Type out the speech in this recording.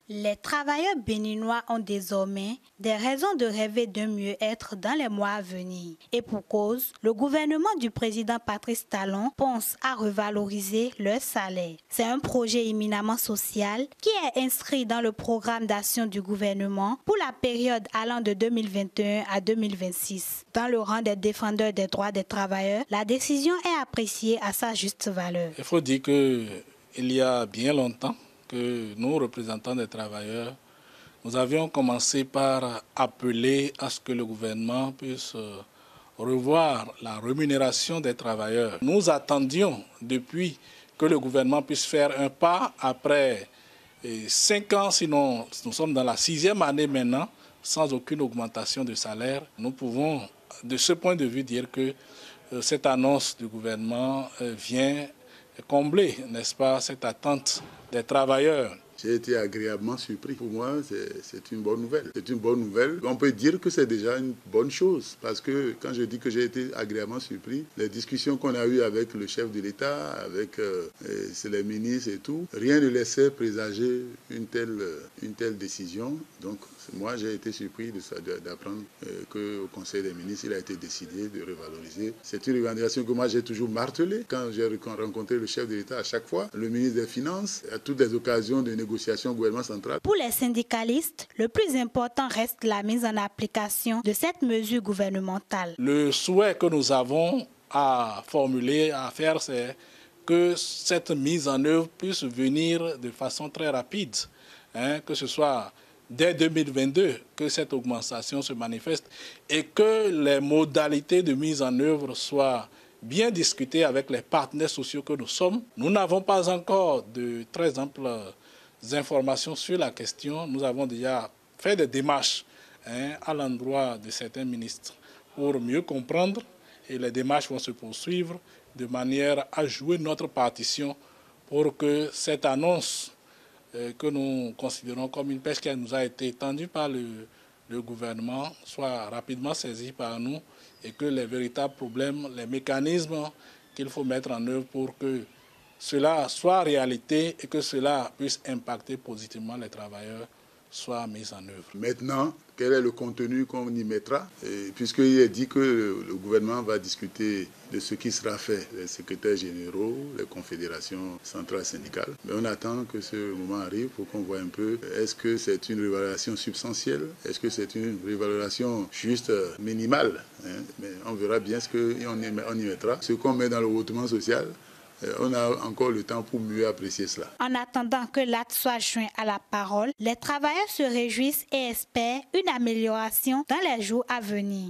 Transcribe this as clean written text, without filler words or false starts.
Les travailleurs béninois ont désormais des raisons de rêver d'un mieux-être dans les mois à venir. Et pour cause, le gouvernement du président Patrice Talon pense à revaloriser leur salaire. C'est un projet éminemment social qui est inscrit dans le programme d'action du gouvernement pour la période allant de 2021 à 2026. Dans le rang des défendeurs des droits des travailleurs, la décision est appréciée à sa juste valeur. Il faut dire qu'il y a bien longtemps que nous, représentants des travailleurs, nous avions commencé par appeler à ce que le gouvernement puisse revoir la rémunération des travailleurs. Nous attendions depuis que le gouvernement puisse faire un pas après 5 ans, sinon nous sommes dans la 6e année maintenant, sans aucune augmentation de salaire. Nous pouvons, de ce point de vue, dire que cette annonce du gouvernement vient combler, n'est-ce pas, cette attente des travailleurs. J'ai été agréablement surpris. Pour moi, c'est une bonne nouvelle. C'est une bonne nouvelle. On peut dire que c'est déjà une bonne chose parce que quand je dis que j'ai été agréablement surpris, les discussions qu'on a eues avec le chef de l'État, avec les ministres et tout, rien ne laissait présager une telle décision. Donc moi, j'ai été surpris d'apprendre qu'au Conseil des ministres, il a été décidé de revaloriser. C'est une revendication que moi, j'ai toujours martelée. Quand j'ai rencontré le chef de l'État à chaque fois, le ministre des Finances, à toutes les occasions de négociation au gouvernement central. Pour les syndicalistes, le plus important reste la mise en application de cette mesure gouvernementale. Le souhait que nous avons à formuler, à faire, c'est que cette mise en œuvre puisse venir de façon très rapide, que ce soit dès 2022 que cette augmentation se manifeste et que les modalités de mise en œuvre soient bien discutées avec les partenaires sociaux que nous sommes. Nous n'avons pas encore de très amples informations sur la question. Nous avons déjà fait des démarches à l'endroit de certains ministres pour mieux comprendre et les démarches vont se poursuivre de manière à jouer notre partition pour que cette annonce que nous considérons comme une pêche qui nous a été tendue par le gouvernement soit rapidement saisie par nous et que les véritables problèmes, les mécanismes qu'il faut mettre en œuvre pour que cela soit réalité et que cela puisse impacter positivement les travailleurs soit mis en œuvre. Maintenant, quel est le contenu qu'on y mettra? Puisqu'il est dit que le gouvernement va discuter de ce qui sera fait, les secrétaires généraux, les confédérations centrales syndicales. Mais on attend que ce moment arrive pour qu'on voit un peu, est-ce que c'est une révalorisation substantielle? Est-ce que c'est une révalorisation juste minimale? Mais on verra bien ce qu'on y mettra. Ce qu'on met dans le hautement social, on a encore le temps pour mieux apprécier cela. En attendant que l'acte soit joint à la parole, les travailleurs se réjouissent et espèrent une amélioration dans les jours à venir.